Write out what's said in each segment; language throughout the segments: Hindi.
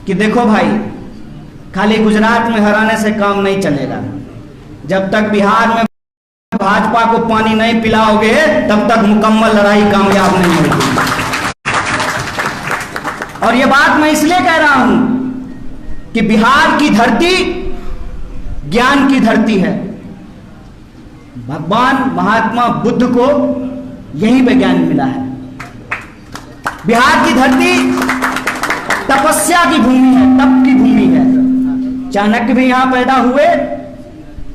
कि देखो भाई, खाली गुजरात में हराने से काम नहीं चलेगा। जब तक बिहार में भाजपा को पानी नहीं पिलाओगे तब तक मुकम्मल लड़ाई कामयाब नहीं होगी। और यह बात मैं इसलिए कह रहा हूं कि बिहार की धरती ज्ञान की धरती है। भगवान महात्मा बुद्ध को यहीं पे ज्ञान मिला है। बिहार की धरती तपस्या की भूमि है, तप की भूमि है। चाणक्य भी यहां पैदा हुए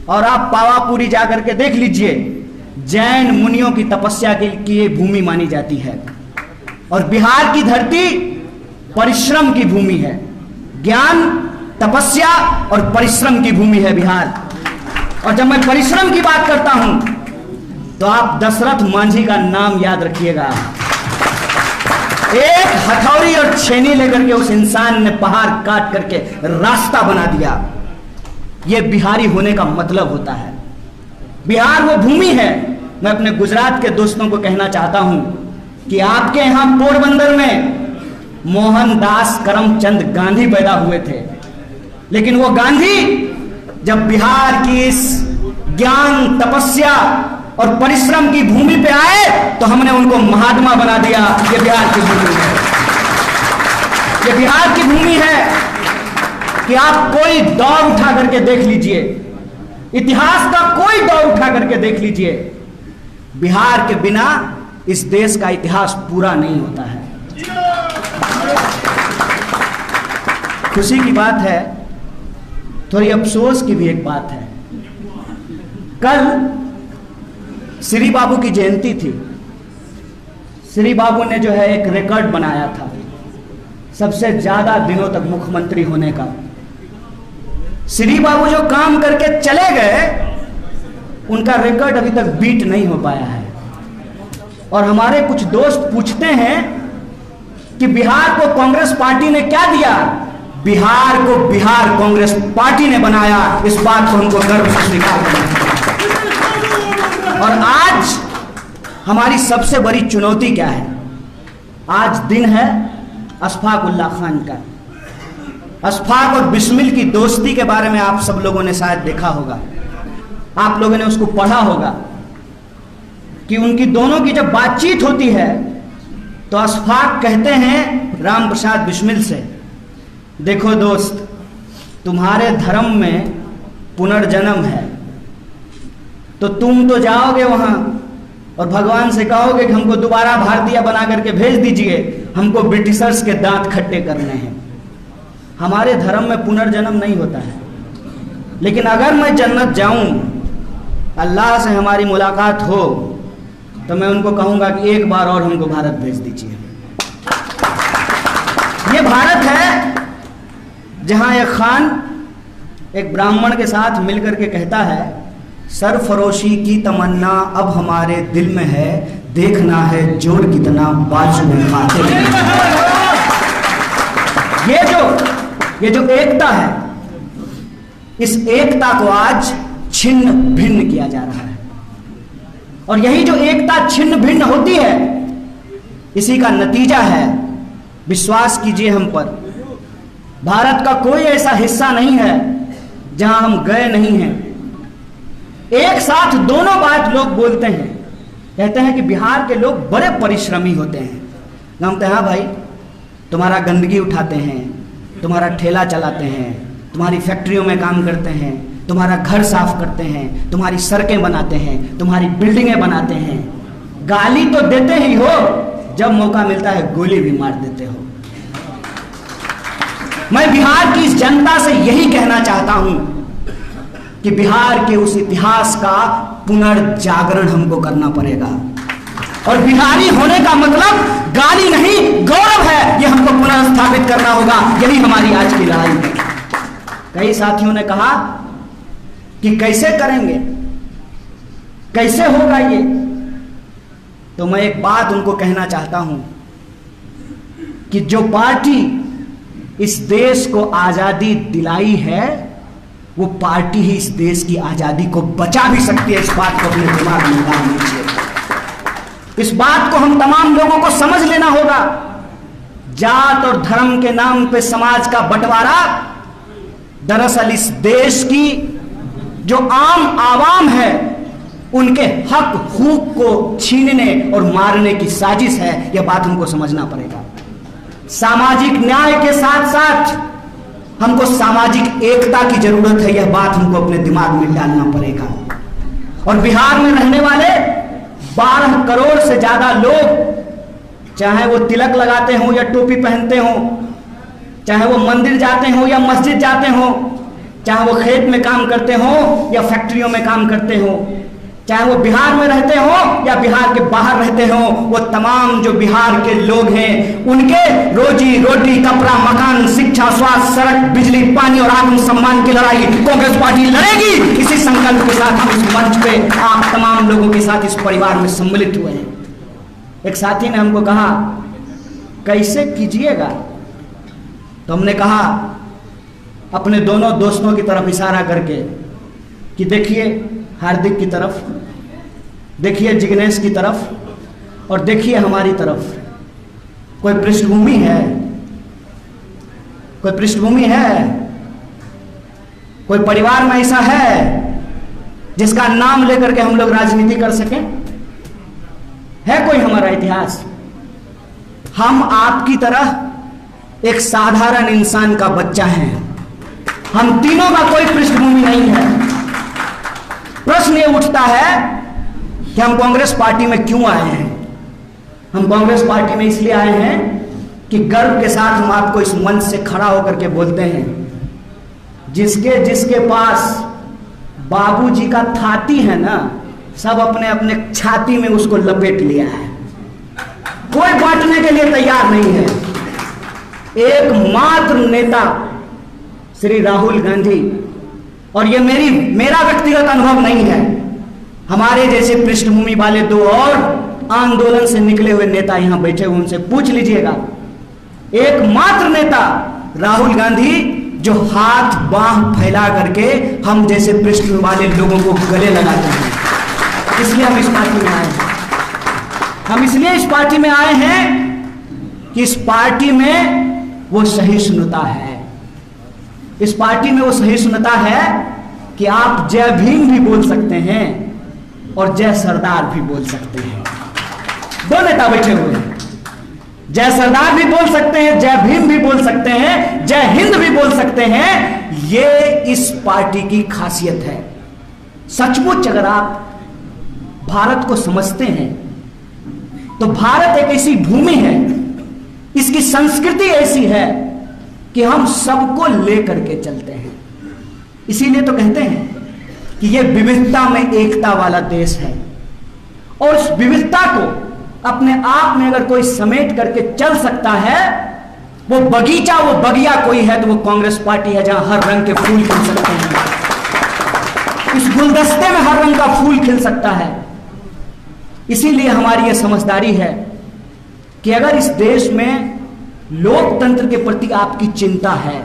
और आप पावापुरी जाकर के देख लीजिए, जैन मुनियों की तपस्या की ये भूमि मानी जाती है। और बिहार की धरती परिश्रम की भूमि है। ज्ञान, तपस्या और परिश्रम की भूमि है बिहार। और जब मैं परिश्रम की बात करता हूं तो आप दशरथ मांझी का नाम याद रखिएगा। एक हथौड़ी और छेनी लेकर के उस इंसान ने पहाड़ काट करके रास्ता बना दिया। यह बिहारी होने का मतलब होता है। बिहार वो भूमि है। मैं अपने गुजरात के दोस्तों को कहना चाहता हूं कि आपके यहां पोरबंदर में मोहनदास करमचंद गांधी पैदा हुए थे, लेकिन वो गांधी जब बिहार की इस ज्ञान, तपस्या और परिश्रम की भूमि पे आए तो हमने उनको महात्मा बना दिया। ये बिहार की भूमि है। ये बिहार की भूमि है कि आप कोई दौर उठा करके देख लीजिए, इतिहास का कोई दौर उठा करके देख लीजिए, बिहार के बिना इस देश का इतिहास पूरा नहीं होता है। खुशी की बात है, थोड़ी अफसोस की भी एक बात है। कल श्री बाबू की जयंती थी। श्री बाबू ने जो है एक रिकॉर्ड बनाया था, सबसे ज्यादा दिनों तक मुख्यमंत्री होने का। श्री बाबू जो काम करके चले गए, उनका रिकॉर्ड अभी तक बीट नहीं हो पाया है। और हमारे कुछ दोस्त पूछते हैं कि बिहार को कांग्रेस पार्टी ने क्या दिया। बिहार को बिहार कांग्रेस पार्टी ने बनाया। इस बात को हमको गर्व से स्वीकार करना है। और आज हमारी सबसे बड़ी चुनौती क्या है? आज दिन है अशफाक उल्लाह खान का। अशफाक और बिस्मिल की दोस्ती के बारे में आप सब लोगों ने शायद देखा होगा, आप लोगों ने उसको पढ़ा होगा कि उनकी दोनों की जब बातचीत होती है तो अशफाक कहते हैं राम प्रसाद बिस्मिल से, देखो दोस्त, तुम्हारे धर्म में पुनर्जन्म है, तो तुम तो जाओगे वहां और भगवान से कहोगे कि हमको दोबारा भारतीय बना करके भेज दीजिए, हमको ब्रिटिशर्स के दांत खट्टे करने हैं। हमारे धर्म में पुनर्जन्म नहीं होता है। लेकिन अगर मैं जन्नत जाऊं, अल्लाह से हमारी मुलाकात हो, तो मैं उनको कहूंगा कि एक बार और हमको भारत भेज दीजिए। ये भारत है जहां एक खान एक ब्राह्मण के साथ मिलकर के कहता है, सरफरोशी की तमन्ना अब हमारे दिल में है, देखना है जोर कितना बाजू में खाते हैं। ये जो एकता है, इस एकता को आज छिन्न भिन्न किया जा रहा है। और यही जो एकता छिन्न भिन्न होती है, इसी का नतीजा है, विश्वास कीजिए हम पर, भारत का कोई ऐसा हिस्सा नहीं है जहां हम गए नहीं हैं। एक साथ दोनों बात लोग बोलते हैं, कहते हैं कि बिहार के लोग बड़े परिश्रमी होते हैं। हम हाँ भाई, तुम्हारा गंदगी उठाते हैं, तुम्हारा ठेला चलाते हैं, तुम्हारी फैक्ट्रियों में काम करते हैं, तुम्हारा घर साफ करते हैं, तुम्हारी सड़कें बनाते हैं, तुम्हारी बिल्डिंगें बनाते हैं। गाली तो देते ही हो, जब मौका मिलता है गोली भी मार देते हो। मैं बिहार की इस जनता से यही कहना चाहता हूं कि बिहार के उस इतिहास का पुनर्जागरण हमको करना पड़ेगा। और बिहारी होने का मतलब गाली नहीं, गौरव है। यह हमको पुनर्स्थापित करना होगा। यही हमारी आज की लड़ाई है। कई साथियों ने कहा कि कैसे करेंगे, कैसे होगा ये, तो मैं एक बात उनको कहना चाहता हूं कि जो पार्टी इस देश को आजादी दिलाई है, वो पार्टी ही इस देश की आजादी को बचा भी सकती है। इस बात को अपने दिमाग में डाल लीजिए। इस बात को हम तमाम लोगों को समझ लेना होगा। जात और धर्म के नाम पे समाज का बंटवारा दरअसल इस देश की जो आम आवाम है उनके हक हुकूक को छीनने और मारने की साजिश है। यह बात हमको समझना पड़ेगा। सामाजिक न्याय के साथ साथ हमको सामाजिक एकता की जरूरत है। यह बात हमको अपने दिमाग में डालना पड़ेगा। और बिहार में रहने वाले 12 करोड़ से ज्यादा लोग, चाहे वो तिलक लगाते हो या टोपी पहनते हो, चाहे वो मंदिर जाते हो या मस्जिद जाते हो, चाहे वो खेत में काम करते हो या फैक्ट्रियों में काम करते हो, चाहे वो बिहार में रहते हो या बिहार के बाहर रहते हो, वो तमाम जो बिहार के लोग हैं उनके रोजी रोटी, कपड़ा, मकान, शिक्षा, स्वास्थ्य, सड़क, बिजली, पानी और आत्मसम्मान की लड़ाई कांग्रेस पार्टी लड़ेगी। इसी संकल्प के साथ हम इस मंच पे आप तमाम लोगों के साथ इस परिवार में सम्मिलित हुए हैं। एक साथी ने हमको कहा कैसे कीजिएगा, तो हमने कहा अपने दोनों दोस्तों की तरफ इशारा करके कि देखिए हार्दिक की तरफ, देखिए जिग्नेश की तरफ और देखिए हमारी तरफ। कोई पृष्ठभूमि है, कोई पृष्ठभूमि है, कोई परिवार में ऐसा है जिसका नाम लेकर के हम लोग राजनीति कर सकें? है कोई हमारा इतिहास? हम आपकी तरह एक साधारण इंसान का बच्चा है। हम तीनों का कोई पृष्ठभूमि नहीं है। प्रश्न ये उठता है कि हम कांग्रेस पार्टी में क्यों आए हैं। हम कांग्रेस पार्टी में इसलिए आए हैं कि गर्व के साथ हम आपको इस मंच से खड़ा होकर के बोलते हैं, जिसके जिसके पास बाबूजी का थाती है ना, सब अपने अपने छाती में उसको लपेट लिया है। कोई बांटने के लिए तैयार नहीं है। एकमात्र नेता श्री राहुल गांधी, और ये मेरा व्यक्तिगत अनुभव नहीं है, हमारे जैसे पृष्ठभूमि वाले 2 और आंदोलन से निकले हुए नेता यहां बैठे हुए, उनसे पूछ लीजिएगा। एकमात्र नेता राहुल गांधी जो हाथ बांह फैला करके हम जैसे पृष्ठभूमि वाले लोगों को गले लगाते हैं। इसलिए हम इस पार्टी में आए हैं। हम इसलिए इस पार्टी में आए हैं कि इस पार्टी में वो सहिष्णुता है। इस पार्टी में वो सहिष्णुता है कि आप जय भीम भी बोल सकते हैं और जय सरदार भी बोल सकते हैं। 2 नेता बैठे हुए हैं, जय सरदार भी बोल सकते हैं, जय भीम भी बोल सकते हैं, जय हिंद भी बोल सकते हैं। ये इस पार्टी की खासियत है। सचमुच अगर आप भारत को समझते हैं तो भारत एक ऐसी भूमि है, इसकी संस्कृति ऐसी है कि हम सबको लेकर के चलते हैं। इसीलिए तो कहते हैं कि ये विविधता में एकता वाला देश है। और उस विविधता को अपने आप में अगर कोई समेट करके चल सकता है, वो बगीचा, वो बगिया कोई है तो वो कांग्रेस पार्टी है, जहां हर रंग के फूल खिल सकते हैं। इस गुलदस्ते में हर रंग का फूल खिल सकता है। इसीलिए हमारी यह समझदारी है कि अगर इस देश में लोकतंत्र के प्रति आपकी चिंता है,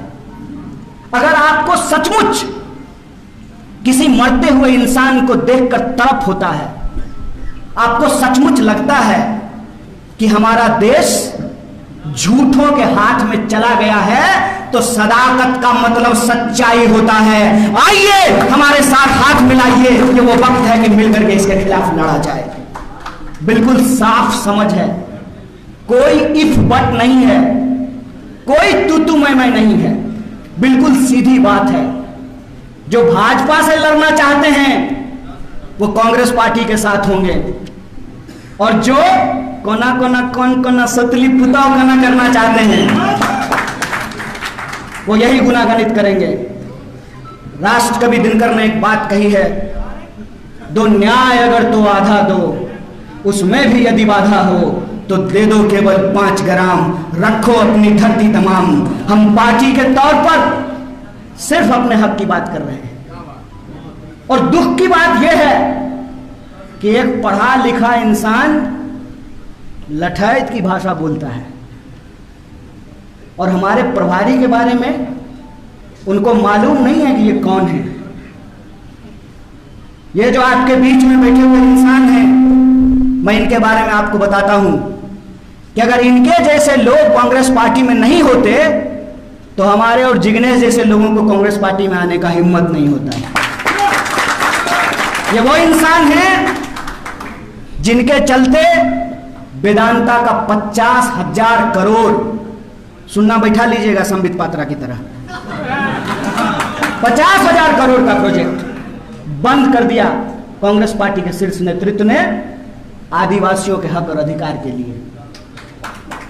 अगर आपको सचमुच किसी मरते हुए इंसान को देखकर तड़प होता है, आपको सचमुच लगता है कि हमारा देश झूठों के हाथ में चला गया है, तो सदाकत का मतलब सच्चाई होता है। आइए हमारे साथ हाथ मिलाइए, ये वो वक्त है कि मिलकर के इसके खिलाफ लड़ा जाए। बिल्कुल साफ समझ है, कोई इफ बट नहीं है, कोई तू मैं नहीं है, बिल्कुल सीधी बात है। जो भाजपा से लड़ना चाहते हैं वो कांग्रेस पार्टी के साथ होंगे, और जो कौन सतली पुताव कना करना चाहते हैं वो यही गुनागणित करेंगे। राष्ट्र कवि दिनकर ने एक बात कही है, दो न्याय अगर तो आधा दो, उसमें भी यदि बाधा हो तो दे दो केवल 5 ग्राम, रखो अपनी धरती तमाम। हम पार्टी के तौर पर सिर्फ अपने हक की बात कर रहे हैं। और दुख की बात यह है कि एक पढ़ा लिखा इंसान लठायत की भाषा बोलता है, और हमारे प्रभारी के बारे में उनको मालूम नहीं है कि ये कौन है। ये जो आपके बीच में बैठे हुए इंसान हैं, मैं इनके बारे में आपको बताता हूं। कि अगर इनके जैसे लोग कांग्रेस पार्टी में नहीं होते तो हमारे और जिग्नेश जैसे लोगों को कांग्रेस पार्टी में आने का हिम्मत नहीं होता है। ये वो इंसान हैं जिनके चलते वेदांता का 50,000 करोड़, सुनना बैठा लीजिएगा संबित पात्रा की तरह, 50,000 करोड़ का प्रोजेक्ट बंद कर दिया कांग्रेस पार्टी के शीर्ष नेतृत्व ने आदिवासियों के हक और अधिकार के लिए।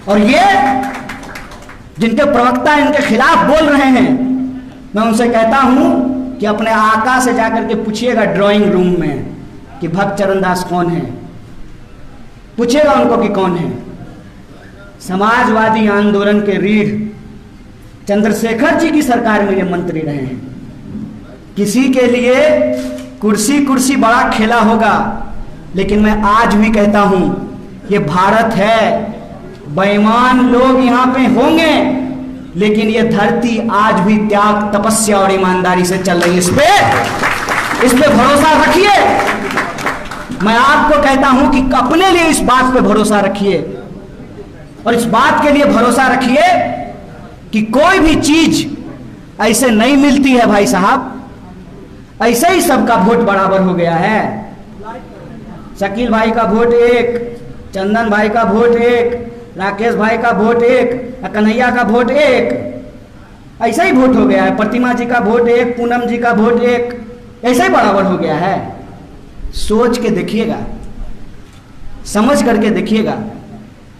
और ये जिनके प्रवक्ता इनके खिलाफ बोल रहे हैं, मैं उनसे कहता हूं कि अपने आका से जाकर के पूछिएगा ड्राइंग रूम में कि भक्त चरण दास कौन है, पूछिएगा उनको कि कौन है। समाजवादी आंदोलन के रीढ़ चंद्रशेखर जी की सरकार में ये मंत्री रहे हैं। किसी के लिए कुर्सी कुर्सी बड़ा खेला होगा, लेकिन मैं आज भी कहता हूं ये भारत है, बेईमान लोग यहां पे होंगे, लेकिन ये धरती आज भी त्याग, तपस्या और ईमानदारी से चल रही है। इस पे भरोसा रखिए। मैं आपको कहता हूं कि अपने लिए इस बात पे भरोसा रखिए, और इस बात के लिए भरोसा रखिए कि कोई भी चीज ऐसे नहीं मिलती है भाई साहब। ऐसे ही सबका वोट बराबर हो गया है। शकील भाई का वोट एक, चंदन भाई का वोट एक, राकेश भाई का वोट एक, कन्हैया का वोट एक, ऐसा ही वोट हो गया है। प्रतिमा जी का वोट एक, पूनम जी का वोट एक, ऐसा ही बराबर हो गया है। सोच के देखिएगा, समझ करके देखिएगा,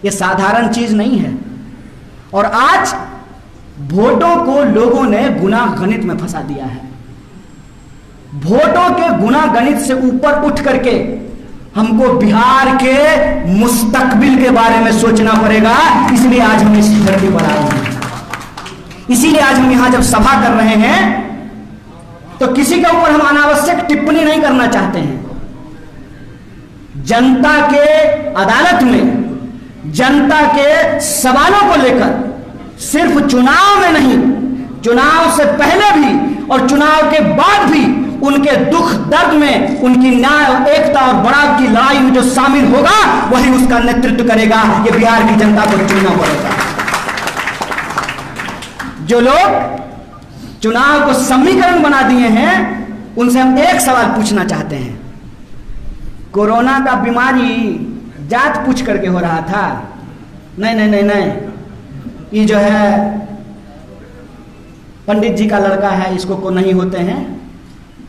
ये साधारण चीज नहीं है। और आज वोटों को लोगों ने गुना गणित में फंसा दिया है। वोटों के गुना गणित से ऊपर उठ करके हमको बिहार के मुस्तकबिल के बारे में सोचना पड़ेगा। इसलिए आज हम इस धरती पर आए हैं, इसीलिए आज हम यहां जब सभा कर रहे हैं तो किसी के ऊपर हम अनावश्यक टिप्पणी नहीं करना चाहते हैं। जनता के अदालत में जनता के सवालों को लेकर सिर्फ चुनाव में नहीं, चुनाव से पहले भी और चुनाव के बाद भी उनके दुख दर्द में, उनकी न्याय, एकता और बड़ाव की लड़ाई में जो शामिल होगा वही उसका नेतृत्व करेगा। ये बिहार की जनता को चुनना पड़ेगा। जो लोग चुनाव को समीकरण बना दिए हैं उनसे हम एक सवाल पूछना चाहते हैं। कोरोना का बीमारी जात पूछ करके हो रहा था? नहीं नहीं नहीं नहीं, ये जो है पंडित जी का लड़का है, इसको को नहीं होते हैं।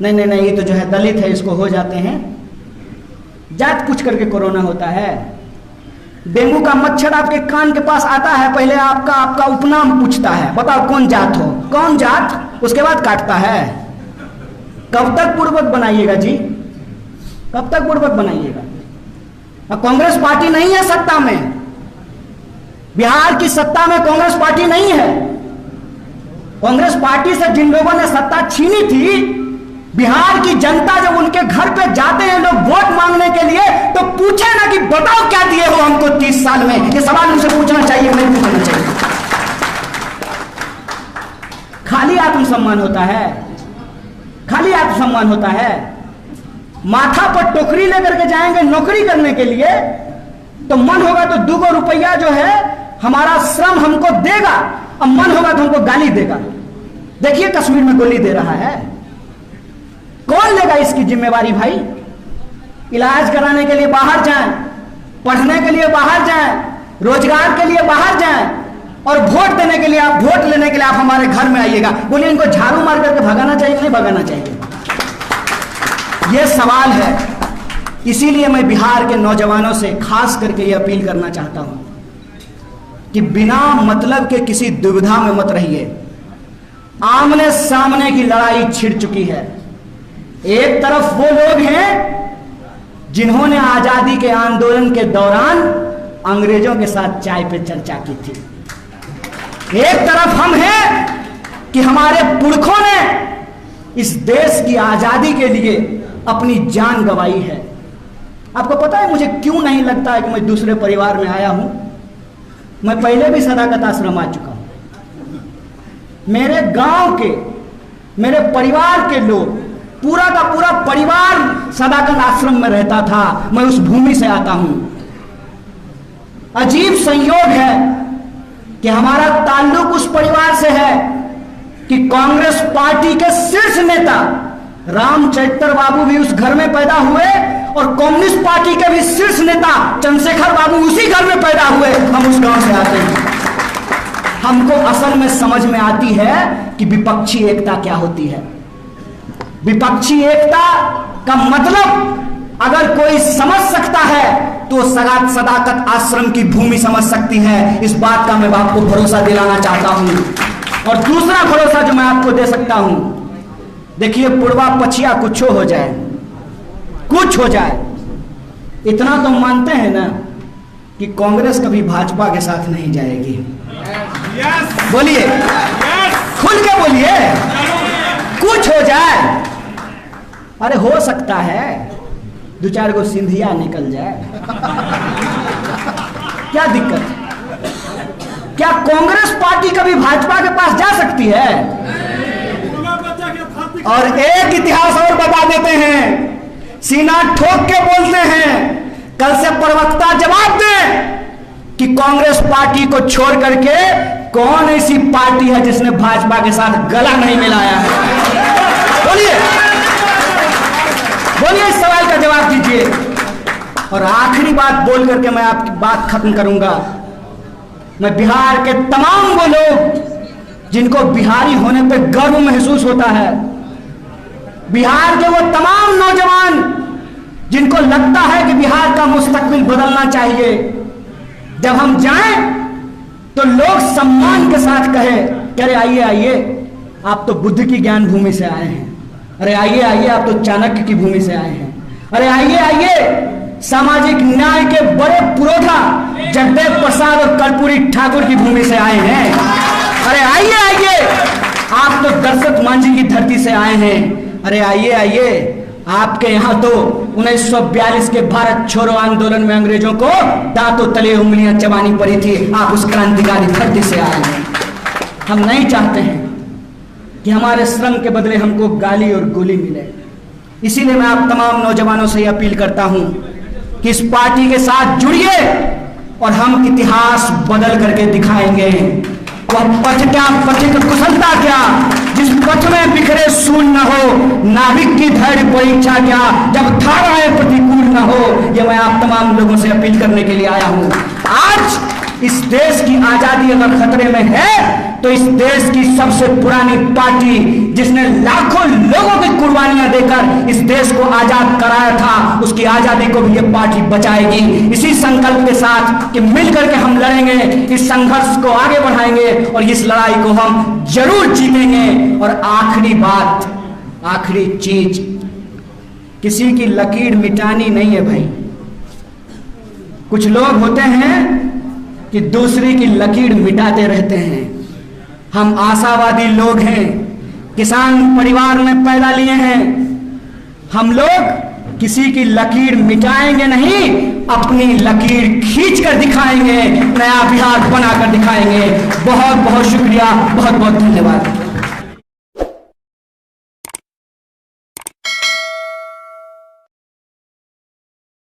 नहीं नहीं नहीं, ये तो जो है दलित है, इसको हो जाते हैं। जात पूछ करके कोरोना होता है। डेंगू का मच्छर आपके कान के पास आता है, पहले आपका उपनाम पूछता है, बताओ कौन जात हो, कौन जात, उसके बाद काटता है। कब तक पूर्वक बनाइएगा जी, कब तक पूर्वक बनाइएगा? कांग्रेस पार्टी नहीं है सत्ता में, बिहार की सत्ता में कांग्रेस पार्टी नहीं है। कांग्रेस पार्टी से जिन लोगों ने सत्ता छीनी थी, बिहार की जनता जब उनके घर पे जाते हैं लोग वोट मांगने के लिए, तो पूछे ना कि बताओ क्या दिए हो हमको 30 साल में। ये सवाल उनसे पूछना चाहिए, नहीं पूछना चाहिए। खाली आत्मसम्मान होता है, खाली आत्मसम्मान होता है। माथा पर टोकरी लेकर के जाएंगे नौकरी करने के लिए, तो मन होगा तो 2 रुपया जो है हमारा श्रम हमको देगा, अब मन होगा तो हमको गाली देगा। देखिए कश्मीर में गोली दे रहा है, कौन लेगा इसकी जिम्मेवारी भाई? इलाज कराने के लिए बाहर जाएं, पढ़ने के लिए बाहर जाएं, रोजगार के लिए बाहर जाएं, और वोट देने के लिए आप, वोट लेने के लिए आप हमारे घर में आइएगा। बोलिए इनको झाड़ू मार करके भगाना चाहिए, नहीं भगाना चाहिए? यह सवाल है। इसीलिए मैं बिहार के नौजवानों से खास करके यह अपील करना चाहता हूं कि बिना मतलब के किसी दुविधा में मत रहिए। आमने सामने की लड़ाई छिड़ चुकी है। एक तरफ वो लोग हैं जिन्होंने आजादी के आंदोलन के दौरान अंग्रेजों के साथ चाय पे चर्चा की थी, एक तरफ हम हैं कि हमारे पुरखों ने इस देश की आजादी के लिए अपनी जान गंवाई है। आपको पता है मुझे क्यों नहीं लगता है कि मैं दूसरे परिवार में आया हूं? मैं पहले भी सदाकत आश्रम आ चुका हूं। मेरे गांव के, मेरे परिवार के लोग, पूरा का पूरा परिवार सदाकत आश्रम में रहता था। मैं उस भूमि से आता हूं। अजीब संयोग है कि हमारा ताल्लुक उस परिवार से है कि कांग्रेस पार्टी के शीर्ष नेता रामचरित्र बाबू भी उस घर में पैदा हुए और कम्युनिस्ट पार्टी के भी शीर्ष नेता चंद्रशेखर बाबू उसी घर में पैदा हुए। हम उस गांव से आते हैं। हमको असल में समझ में आती है कि विपक्षी एकता क्या होती है। विपक्षी एकता का मतलब अगर कोई समझ सकता है तो सदाकत आश्रम की भूमि समझ सकती है। इस बात का मैं आपको भरोसा दिलाना चाहता हूं। और दूसरा भरोसा जो मैं आपको दे सकता हूं, देखिए पूर्वा पछिया कुछ हो जाए, कुछ हो जाए, इतना तो मानते हैं ना कि कांग्रेस कभी भाजपा के साथ नहीं जाएगी। बोलिए, खुल के बोलिए, कुछ हो जाए। अरे हो सकता है दो चार गो सिंधिया निकल जाए, क्या दिक्कत? क्या कांग्रेस पार्टी कभी भाजपा के पास जा सकती है? और एक इतिहास और बता देते हैं, सीना ठोक के बोलते हैं, कल से प्रवक्ता जवाब दे कि कांग्रेस पार्टी को छोड़ करके कौन ऐसी पार्टी है जिसने भाजपा के साथ गला नहीं मिलाया है? बोलिए, बोलिए, इस सवाल का जवाब दीजिए। और आखिरी बात बोल करके मैं आपकी बात खत्म करूंगा। मैं बिहार के तमाम वो लोग जिनको बिहारी होने पे गर्व महसूस होता है, बिहार के वो तमाम नौजवान जिनको लगता है कि बिहार का मुस्तकबिल बदलना चाहिए, जब हम जाएं तो लोग सम्मान के साथ कहे कि अरे आइए आइए, आप तो बुद्ध की ज्ञान भूमि से आए हैं। अरे आइए आइए, आप तो चाणक्य की भूमि से आए हैं। अरे आइए आइए, सामाजिक न्याय के बड़े पुरोधा जगदेव प्रसाद और कर्पूरी ठाकुर की भूमि से आए हैं। अरे आइए आइए, आप तो दर्शक मांझी की धरती से आए हैं। अरे आइए आइए, आपके यहाँ तो 1942 के भारत छोड़ो आंदोलन में अंग्रेजों को दांतों तले उंगलियां चबानी पड़ी थी। आप उस क्रांतिकारी धरती से आए हैं। हम नहीं चाहते हैं कि हमारे श्रम के बदले हमको गाली और गोली मिले। इसीलिए मैं आप तमाम नौजवानों से यह अपील करता हूं कि इस पार्टी के साथ जुड़िए और हम इतिहास बदल करके दिखाएंगे। वह पथ क्या, पथिक कुशलता क्या, जिस पथ में बिखरे सूल न हो, नाविक की धैर्य परीक्षा क्या, जब धाराएं प्रतिकूल न हो। यह मैं आप तमाम लोगों से अपील करने के लिए आया हूं। आज इस देश की आजादी अगर खतरे में है तो इस देश की सबसे पुरानी पार्टी जिसने लाखों लोगों की कुर्बानियां देकर इस देश को आजाद कराया था, उसकी आजादी को भी ये पार्टी बचाएगी। इसी संकल्प के साथ कि मिलकर के हम लड़ेंगे, इस संघर्ष को आगे बढ़ाएंगे और इस लड़ाई को हम जरूर जीतेंगे। और आखिरी बात, आखिरी चीज, किसी की लकीर मिटानी नहीं है भाई। कुछ लोग होते हैं कि दूसरे की लकीर मिटाते रहते हैं। हम आशावादी लोग हैं, किसान परिवार में पैदा लिए हैं। हम लोग किसी की लकीर मिटाएंगे नहीं, अपनी लकीर खींच कर दिखाएंगे, नया बिहार बनाकर दिखाएंगे। बहुत बहुत शुक्रिया, बहुत बहुत धन्यवाद।